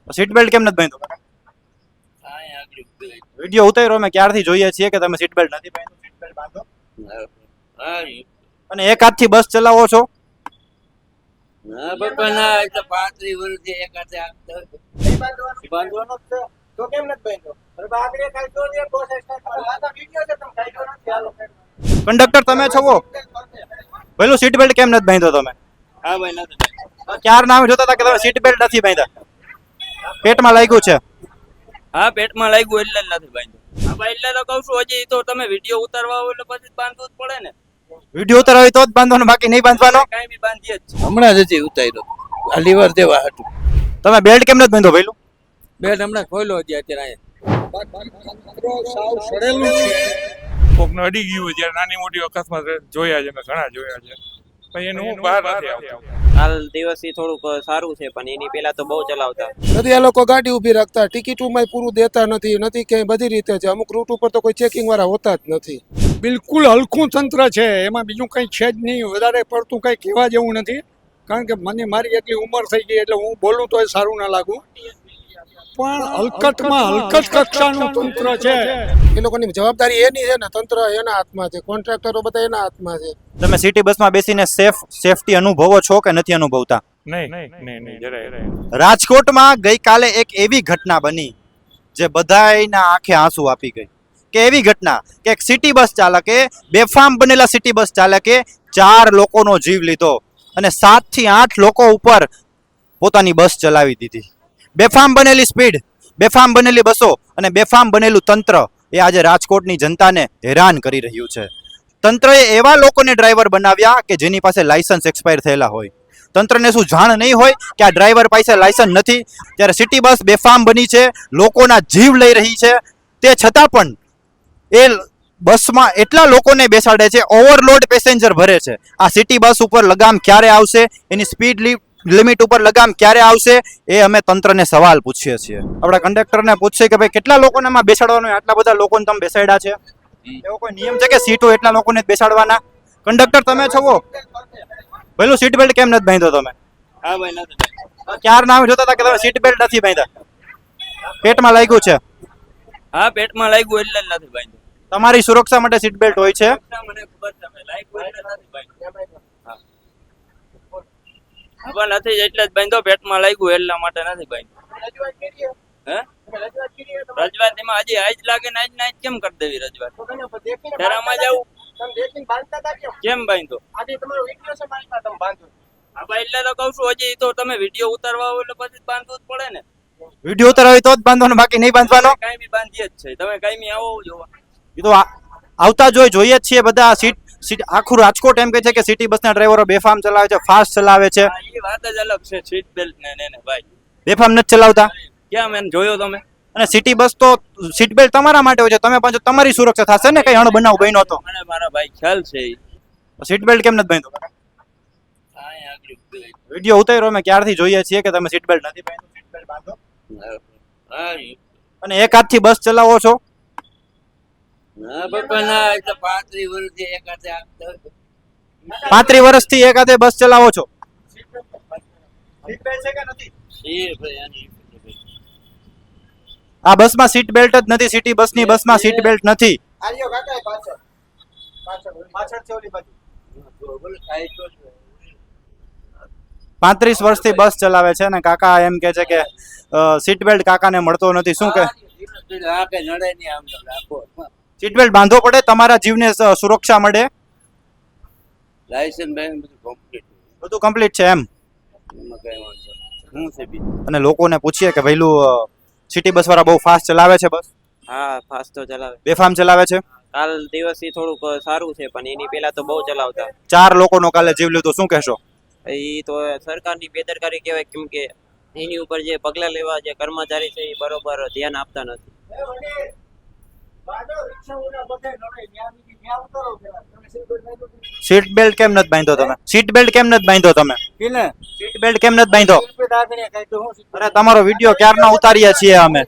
Seat belt કેમ નથી બાંધ્યો? વિડીયો ઉતાર્યો અમે ક્યારથી જોઈએ છીએ કે તમે સીટ બેલ્ટ નથી બાંધ્યો. સીટ બેલ્ટ બાંધો. અને એક હાથથી બસ ચલાવો છો? ના બાપા ના, એ તો 35 વર્ષથી એક હાથે બાંધવાનો જ છે તો કેમ નથી બાંધ્યો? બરાબર, આગળ કાઈ તો ને બોસ આ તો વિડિયો છે, તમે કાઈ નથી. હાલો કંડક્ટર તમે છો? પેલું સીટ બેલ્ટ કેમ નથી બાંધ્યો તમે? હા ભાઈ નથી. ક્યાર નામ જોતા હતા કે તમે સીટ બેલ્ટ નથી બાંધ્યા. પેટમાં લાગ્યું છે? હા પેટમાં લાગ્યું એટલે જ નથી બાંધ્યું. હા ભાઈ એટલે તો કહું છું, હજી તો તમે વિડીયો ઉતારવા આવો એટલે પછી બાંધવું જ પડે ને. વિડીયો ઉતારવા હોય તો જ બાંધવાનો, બાકી નહીં બાંધવાનો. કાંઈ બી બાંધીએ જ છે. હમણાં જ હજી ઉતાર્યો આ લીવર દેવા હતું. તમે બેલ્ટ કેમ નથી બાંધ્યો પેલું? બેડ હમણાં ખોલ્યો હજી અત્યારે સાવ સડેલું છે. કોકને અડી ગયું હોય ત્યારે નાની મોટી અકસ્માત જોયા છે, મેં ઘણા જોયા છે, પણ એનું હું બહાર નથી આવતું. કાલ દિવસથી થોડુંક સારું છે, પણ એની પેલા તો બહુ ચલાવતા. નથી આ લોકો ગાડી ઊભી રાખતા, ટિકિટોમાં પૂરું દેતા નથી ક્યાંય, બધી રીતે છે. અમુક રૂટ ઉપર તો કોઈ ચેકિંગ વાળા હોતા જ નથી. બિલકુલ હલકું તંત્ર છે, એમાં બીજું કંઈ છે જ નહીં. વધારે પડતું કંઈ કહેવા જેવું નથી, કારણ કે મને મારી એટલી ઉંમર થઈ ગઈ એટલે હું બોલું તો સારું ના લાગુ, પણ હલકટમાં હલકટ કક્ષાનું તંત્ર છે. એ લોકોની જવાબદારી એની છે ને, તંત્ર એના હાથમાં છે, કોન્ટ્રાક્ટરો બધા એના હાથમાં છે. તમે સિટી બસમાં બેસીને સેફટી અનુભવો છો કે નથી અનુભવતા? નહીં, જરાય. રાજકોટમાં ગઈકાલે એક એવી ઘટના બની જે બધાયના આંખે આંસુ આપી ગઈ. કે એવી ઘટના કે એક સિટી બસ ચાલકે, બેફામ બનેલા સિટી બસ ચાલકે 4 લોકોનો જીવ લીધો અને 7 થી 8 લોકો ઉપર પોતાની બસ ચલાવી દીધી. બેફામ બનેલી સ્પીડ, બેફામ બનેલી બસો અને બેફામ બનેલું તંત્ર એ આજે રાજકોટની જનતાને હેરાન કરી રહ્યું છે. તંત્રએ એવા લોકોને ડ્રાઈવર બનાવ્યા કે જેની પાસે લાયસન્સ એક્સપાયર થયેલા હોય. તંત્રને શું જાણ નહીં હોય કે આ ડ્રાઈવર પાસે લાયસન્સ નથી? ત્યારે સિટી બસ બેફામ બની છે, લોકોના જીવ લઈ રહી છે, તે છતાં પણ એ બસમાં એટલા લોકોને બેસાડે છે, ઓવરલોડ પેસેન્જર ભરે છે. આ સિટી બસ ઉપર લગામ ક્યારે આવશે? એની સ્પીડ લિમિટ ઉપર લગામ ક્યારે આવશે? એ અમે તંત્રને સવાલ પૂછીએ છીએ. આપણા કંડક્ટરને પૂછશે કે ભાઈ કેટલા લોકોને આમાં બેસાડવાનું? આટલા બધા લોકોને તમે બેસાડ્યા છે, એવો કોઈ નિયમ છે કે સીટો એટલા લોકોને જ બેસાડવાના? કંડક્ટર તમે છો? પેલું સીટ બેલ્ટ કેમ નથી બાંધ્યો તમે? હા ભાઈ નથી. ક્યાર નામ જોતા હતા કે તમે સીટ બેલ્ટ નથી બાંધ્યા. પેટમાં લાગ્યું છે? હા પેટમાં લાગ્યું એટલે જ નથી બાંધ્યું. તમારી સુરક્ષા માટે સીટ બેલ્ટ હોય છે. મને ખબર છે, મેં લાગ્યું એટલે નથી બાંધ્યું. હા નથી એટલે જ બાંધ્યો, પેટમાં લાગ્યું એટલા માટે નથી બાંધ્યું. હે રજવાત એમાં હજી આજ લાગે ને આજ ને આજ કેમ કરી દેવી રજવાત? ડરામાં જાવું કેમ બાંધો? હા ભાઈ એટલે તો કહું છું, હજી તો તમે વિડીયો ઉતારવા આવો એટલે પછી બાંધવું જ પડે ને. વિડીયો ઉતારવા હોય તો જ બાંધવાનો, બાકી નહીં બાંધવાનો. કાંઈ બી બાંધીએ જ છે. તમે કાંઈ આવો જોવા. એ તો આવતા જોઈએ જ છીએ બધા. આખું રાજકોટ એમ કહે છે કે સિટી બસના ડ્રાઈવરો બેફામ ચલાવે છે, ફાસ્ટ ચલાવે છે. એ વાત જ અલગ છે. સીટ બેલ્ટ ને ભાઈ બેફામ નથી ચલાવતા. ક્યાં મેં જોયો તમે? અને સિટી બસ તો સીટ બેલ્ટ તમારા માટે હોય છે, તમે પાછું તમારી સુરક્ષા થશે ને. કઈ અણબનાવ બન્યો તો મને મારા ભાઈ ખ્યાલ છે. સીટ બેલ્ટ કેમ નથી બાંધ્યો? વિડીયો ઉતાર્યો અમે ક્યારથી જોઈએ છીએ કે તમે સીટ બેલ્ટ નથી બાંધ્યો. સીટ બેલ્ટ બાંધો. અને એક હાથથી બસ ચલાવો છો? ના બાપા ના, એ તો 35 વર્ષથી એક હાથે 35 વર્ષથી એક હાથે બસ ચલાવો છો? આ બસમાં સીટ બેલ્ટ જ નથી. સિટી બસની બસમાં સીટ બેલ્ટ નથી. આલ્યો કાકા પાછળ છે ઓલી બાજુ. 35 વર્ષથી બસ ચલાવે છે ને કાકા એમ કે છે કે સીટ બેલ્ટ કાકાને મળતો નથી. શું કે સીટ બેલ્ટ બાંધવો પડે, તમારા જીવને સુરક્ષા મળે. લાયસન્સ બધું કમ્પ્લીટ છે એમ. એમાં કઈ વાંધો હું છે બીજું. અને લોકોને પૂછીએ કે ભઈલું સિટી બસ વાળા બહુ ફાસ્ટ ચલાવે છે બસ? હા ફાસ્ટ તો ચલાવે. બેફામ ચલાવે છે? કાલ દિવસથી થોડુંક સારું છે, પણ એની પેલા તો બહુ ચલાવતા. 4 લોકોનો કાલે જીવ લીધો. શું કહેશો? એ તો સરકારની બેદરકારી કહેવાય, કેમ કે એની ઉપર જે પગલા લેવા જે કર્મચારી છે એ બરોબર ધ્યાન આપતા નથી. સીટ બેલ્ટ કેમ નથી બાંધ્યો તમે? સીટ બેલ્ટ કેમ નથી બાંધ્યો તમે? સીટ બેલ્ટ કેમ નથી બાંધ્યો? અરે તમારો વિડીયો ક્યારના ઉતારીએ છીએ અમે.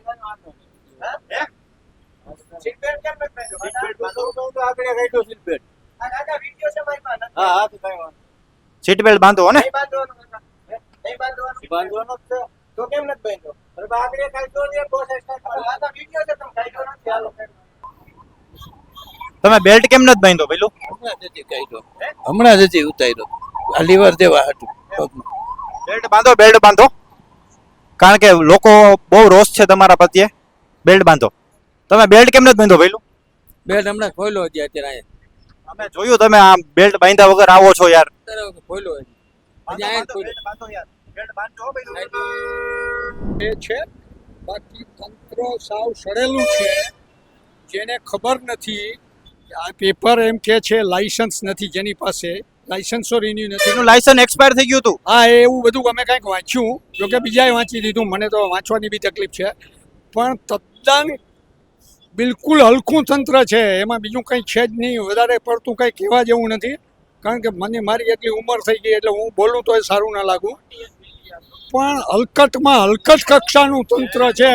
સીટ બેલ્ટ કેમ નથી બાંધ્યો? સીટ બેલ્ટ બાંધો ને. બાંધવાનો જ છે તો કેમ નથી બાંધ્યો? બરાબર, આગળ એક કાંઈ જો ને બસ સ્ટેન્ડ પર આ તો વિડીયો છે, તમે કાઢ્યો નથી. હાલો તમે બેલ્ટ કેમ નથી બાંધ્યો પેલું? હમણાં જ હજી ઉતાર્યો આ લીવર દેવા હતું પગમાં. બેલ્ટ બાંધો કારણ કે લોકો બહુ રોષ છે તમારા પ્રત્યે. બેલ્ટ બાંધો. તમે બેલ્ટ કેમ નથી બાંધો પેલું? બેલ્ટ હમણાં ખોલ્યો હજી અત્યારે અમે જોયું તમે આ બેલ્ટ બાંધ્યા વગર આવો છો યાર. અહીંયા ખોલ્યો હજી અહીંયા ખોલ્યો. એ છે બાકી તંત્ર સાવ સડેલું છે. જેને ખબર નથી કે આ પેપર એમ કે છે લાયસન્સ નથી, જેની પાસે લાયસન્સો રિન્યુ નથી. એનું લાયસન્સ એક્સપાયર થઈ ગયું હતું. હા, એવું બધું અમે કંઈક વાંચ્યું, જોકે બીજાએ વાંચી દીધું, મને તો વાંચવાની બી તકલીફ છે. પણ તદ્દન બિલકુલ હલકું તંત્ર છે, એમાં બીજું કંઈ છે જ નહીં. વધારે પડતું કંઈ કહેવા જેવું નથી, કારણ કે મને મારી એટલી ઉંમર થઈ ગઈ એટલે હું બોલું તો એ સારું ના લાગું. પણ હલકટમાં હલકટ કક્ષાનું તંત્ર છે.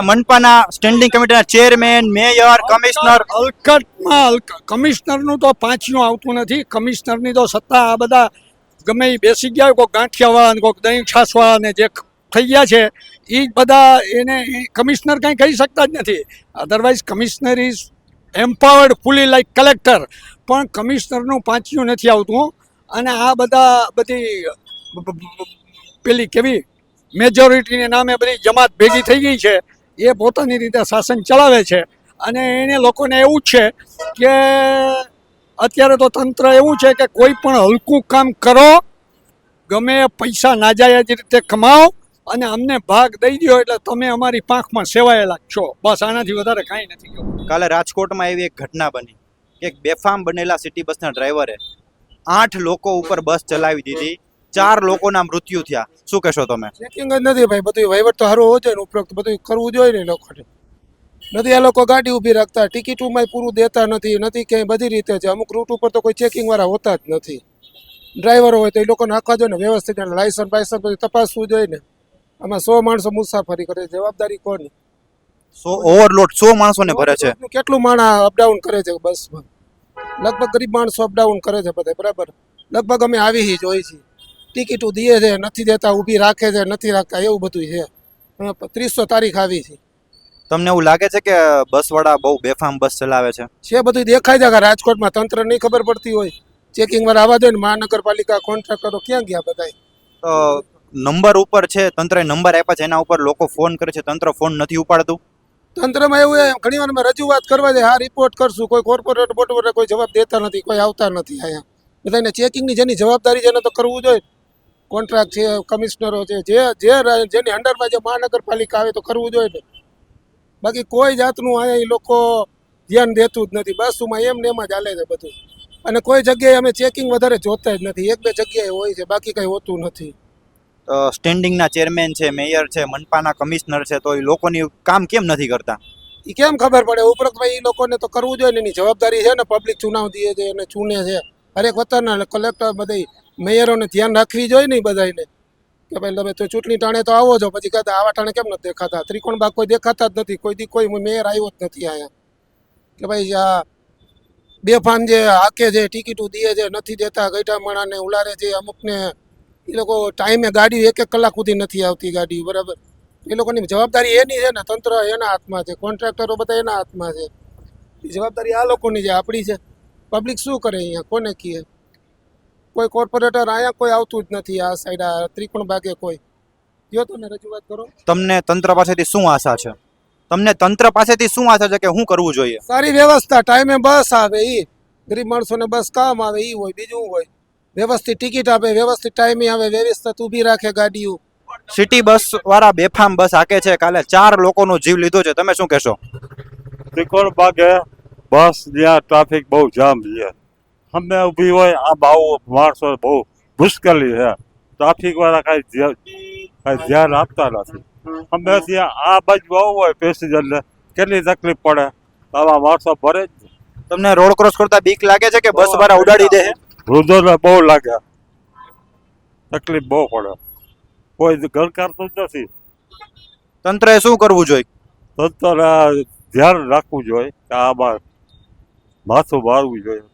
મનપાના સ્ટેન્ડિંગ કમિટીના ચેરમેન, મેયર, કમિશનર. હલકટમાં કમિશનરનું તો પાંચિયું આવતું નથી. કમિશનરની તો સત્તા આ બધા ગમે એ બેસી ગયા, કોઈક ગાંઠિયાવાળા, કોઈક દહીં છાસવાળાને જે થઈ ગયા છે એ જ બધા એને કમિશનર કંઈ કહી શકતા જ નથી. Otherwise commissioner is empowered fully like collector, પણ કમિશનરનું પાંચિયું નથી આવતું. અને આ બધી પેલી કેવી મેજોરિટીને નામે બધી જમાત ભેગી થઈ ગઈ છે, એ પોતાની રીતે શાસન ચલાવે છે. અને એને લોકોને એવું જ છે કે અત્યારે તો તંત્ર એવું છે કે કોઈ પણ હલકું કામ કરો, ગમે એ પૈસા નાજાયજ રીતે કમાઓ અને અમને ભાગ દઈ દો એટલે તમે અમારી પાંખમાં સેવાયેલા છો. બસ આનાથી વધારે કાંઈ નથી કહેવું. કાલે રાજકોટમાં એવી એક ઘટના બની કે એક બેફામ બનેલા સિટી બસના ડ્રાઈવરે 8 લોકો ઉપર બસ ચલાવી દીધી, 4 લોકોના મૃત્યુ થયા. શું કહેશો તમે? ચેકિંગ જ નથી ભાઈ, બધું વહીવટ તો સારું હોવો જોઈએ ને, ઉપરોક્ત બધું કરવું જોઈએ ને લોકોને. નથી આ લોકો ગાડી ઊભી રાખતા, ટિકિટોમાં પૂરું દેતા નથી ક્યાંય બધી રીતે છે. અમુક રૂટ ઉપર તો કોઈ ચેકિંગ વાળા હોતા જ નથી. ડ્રાઈવરો હોય તો એ લોકોને નાખવા જોઈએ ને વ્યવસ્થિત, લાયસન્સ બાયસન્સ બધું તપાસવું જોઈએ ને. આમાં 100 માણસો મુસાફરી કરે, જવાબદારી કોની? ઓવરલોડ 100 માણસોને ભરે છે. કેટલું માણસ અપડાઉન કરે છે બસમાં? લગભગ ગરીબ માણસો અપડાઉન કરે છે બધા, બરાબર. લગભગ અમે આવી જોઈ છીએ. ટિકિટો દે છે, નથી દેતા, ઊભી રાખે છે, નથી રાખતા, એવું બધું છે. 30 તારીખ આવી છે. તમને એવું લાગે છે કે બસવાળા બહુ બેફામ બસ ચલાવે છે? છે બધું દેખાય છે કે રાજકોટમાં તંત્ર નહીં ખબર પડતી હોય. ચેકિંગ વાળા આવવા દે ને, મહાનગરપાલિકા કોન્ટ્રાક્ટરો ક્યાં ગયા બધા? તો નંબર ઉપર છે, તંત્રએ નંબર આપ્યા છે, એના ઉપર લોકો ફોન કરે છે, તંત્ર ફોન નથી ઉપાડતું. તંત્રમાં એવું ઘણી વાર રજૂઆત કરવા જાય, હા રિપોર્ટ કરશું, કોઈ કોર્પોરેટ બોર્ડ કોઈ જવાબ દેતા નથી, કોઈ આવતા નથી અહીંયા. બધાને ચેકિંગની જેની જવાબદારી છે એને તો કરવું જોઈએ. કોન્ટ્રાક્ટ છે, કમિશનરો છે, જેની અંડરમાં જે મહાનગરપાલિકા આવે તો કરવું જોઈએ ને. બાકી કોઈ જાતનું અહીંયા એ લોકો ધ્યાન દેતું જ નથી. બસમાં એમને એમાં ચાલે છે બધું. અને કોઈ જગ્યાએ અમે ચેકિંગ વધારે જોતા જ નથી. 1-2 જગ્યાએ હોય છે, બાકી કંઈ હોતું નથી. સ્ટેન્ડિંગના ચેરમેન છે, મેયર છે, મનપાના કમિશનર છે, તો એ લોકોની કામ કેમ નથી કરતા? એ કેમ ખબર પડે? ઉપરોક્ત ભાઈ એ લોકોને તો કરવું જોઈએ ને, એની જવાબદારી છે ને. પબ્લિક ચુનાવ દે છે અને ચૂને છે. હરેક વતનના કલેક્ટર બધી મેયરોને ધ્યાન રાખવી જોઈએ ને બધાને, કે ભાઈ તમે તો ચૂંટણી ટાણે તો આવો છો, પછી કહેતા આવા ટાણે કેમ નથી દેખાતા? ત્રિકોણબાગ કોઈ દેખાતા જ નથી, કોઈ મેયર આવ્યો જ નથી અહીંયા. કે ભાઈ આ બેફામ જે હાકે છે, ટિકિટો દે છે, નથી દેતા, ગઈઢા માણાને ઉલારે છે. અમુકને એ લોકો ટાઈમે ગાડી 1-1 કલાક સુધી નથી આવતી ગાડી, બરાબર. એ લોકોની જવાબદારી એની છે ને, તંત્ર એના હાથમાં છે, કોન્ટ્રાક્ટરો બધા એના હાથમાં છે. એ જવાબદારી આ લોકોની છે, આપણી છે. પબ્લિક શું કરે અહીંયા? કોને કહે? કોઈ કોર્પોરેટર અહીંયા કોઈ આવતું જ નથી. આ સાઈડ આ ત્રિકોણ બાગે કોઈ જો તમે રજૂઆત કરો. તમને તંત્ર પાસેથી શું આશા છે? કે શું કરવું જોઈએ? સારી વ્યવસ્થા, ટાઈમે બસ આવે, એ ગરીબ માણસોને બસ કામ આવે, એ હોય. બીજું હોય વ્યવસ્થિત ટિકિટ આપે, વ્યવસ્થિત ટાઈમે આવે, વ્યવસ્થિત ઊભી રાખે ગાડીઓ. સિટી બસ વાળા બેફામ બસ હાકે છે. કાલે 4 લોકોનો જીવ લીધો છે. તમે શું કહેશો? ત્રિકોણ બાગે બસ જ્યાં ટ્રાફિક બહુ જામ છે, અમે ઊભી હોય આ બહુ માણસો બહુ મુશ્કેલી છે. ટ્રાફિક વાળા કાંઈ ધ્યાન આપતા નથી. અમે ત્યાં આ બાજુ આવવું હોય પેસેન્જરને કેટલી તકલીફ પડે, આવા માણસો ભરે જ. તમને રોડ ક્રોસ કરતા બીક લાગે છે કે બસ વાળા ઉડાડી દે? વૃદ્ધોને બહુ લાગે, તકલીફ બહુ પડે, કોઈ ઘર કરતું જ નથી. તંત્રએ શું કરવું જોઈએ? તંત્રને ધ્યાન રાખવું જોઈએ કે આમાં માથું મારવું જોઈએ.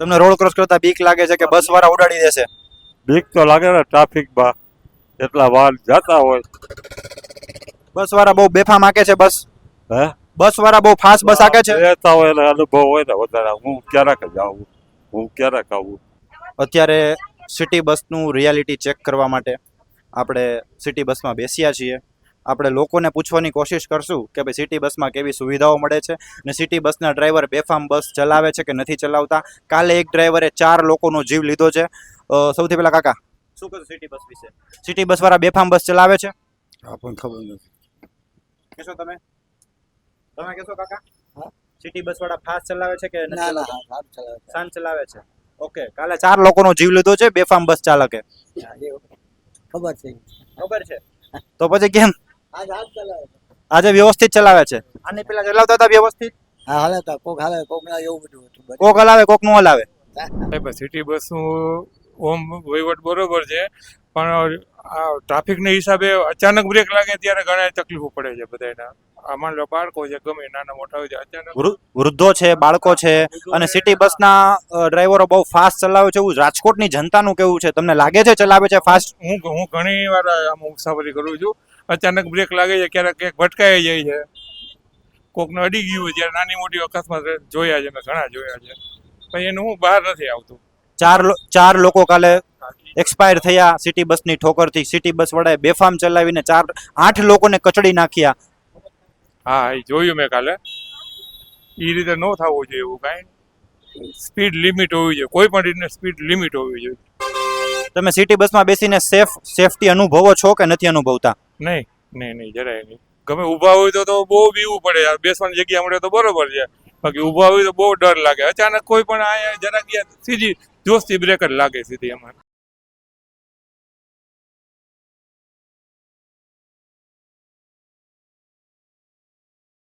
તમને રોડ ક્રોસ કરતા બીક લાગે છે કે બસ વાળા ઉડાડી દેશે? બીક તો લાગે ને ટ્રાફિકમાં, એટલા વાહન જતા હોય બસ વાળા બહુ બેફામ હાકે છે બસ હે બસ વાળા બહુ ફાસ્ટ બસ હાકે છે રહેતા હોય એટલે અનુભવ હોય ને વધારે હું ક્યારેક જ આવું હું ક્યારેક આવું અત્યારે સિટી બસનું રિયાલિટી ચેક કરવા માટે આપણે સિટી બસમાં બેસ્યા છીએ આપણે લોકોને પૂછવાની કોશિશ કરશું કે ભાઈ સિટી બસમાં કેવી સુવિધાઓ મળે છે અને સિટી બસના ડ્રાઈવર બેફામ બસ ચલાવે છે કે નથી ચલાવતા કાલે એક ડ્રાઈવરે 4 લોકોનો જીવ લીધો છે સૌથી પહેલા કાકા શું કહેશો સિટી બસ વિશે સિટી બસ વાળા બેફામ બસ ચલાવે છે આપણને ખબર નથી કહેશો તમે કહેશો કાકા સિટી બસ વાળા ફાસ્ટ ચલાવે છે કે નથી ચલાવતા? શાંત ચલાવે છે ઓકે કાલે 4 લોકોનો જીવ લીધો છે બેફામ બસ ચાલકે ખબર છે ખબર છે તો પછી કેમ આજ હાથ ચલાવે આજે વ્યવસ્થિત ચલાવે છે આની પેલા ચલાવતા હતા વ્યવસ્થિત હા હાલે તા કોક હાલે કોક ના એવું બધું હતું કોક હલાવે કોક નું હલાવે સિટી બસનું ઓમ વહીવટ બરોબર છે પણ આ ટ્રાફિકના હિસાબે અચાનક બ્રેક લાગે ત્યારે ઘણા તકલીફો પડે છે બધાના આ માન લો બાળકો છે ગમે નાના મોટા હોય છે અચાનક વૃદ્ધો છે બાળકો છે અને સિટી બસના ડ્રાઈવરો બહુ ફાસ્ટ ચલાવે છે એવું રાજકોટની જનતાનું કેવું છે તમને લાગે છે ચલાવે છે ફાસ્ટ હું ઘણી વાર આમ મુસાફરી કરું છું અચાનક બ્રેક લાગે છે ક્યારેક ક્યાંક ભટકાઈ જાય છે કોકને અડી ગયું હોય ત્યારે નાની મોટી અકસ્માત જોયા છે મેં ઘણા જોયા છે પણ એનું હું બહાર નથી આવતું 4 લોકો કાલે એક્સપાયર થયા સિટી બસની ઠોકરથી સિટી બસ વડાએ બેફામ ચલાવીને 8 લોકોને કચડી નાખ્યા હા એ જોયું મેં કાલે એ રીતે ન થવું જોઈએ એવું કાંઈ સ્પીડ લિમિટ હોવી જોઈએ કોઈ પણ રીતની સ્પીડ લિમિટ હોવી જોઈએ તમે સિટી બસમાં બેસીને સેફટી અનુભવો છો કે નથી અનુભવતા નહીં જરાય નહીં ગમે ઊભા હોય તો બહુ બીવું પડે યાર બેસવાની જગ્યા મળે તો બરોબર છે બાકી ઊભા હોય તો બહુ ડર લાગે અચાનક કોઈ પણ અહીંયા જરાક સીધી જોશથી બ્રેક જ લાગે સીધી અમારે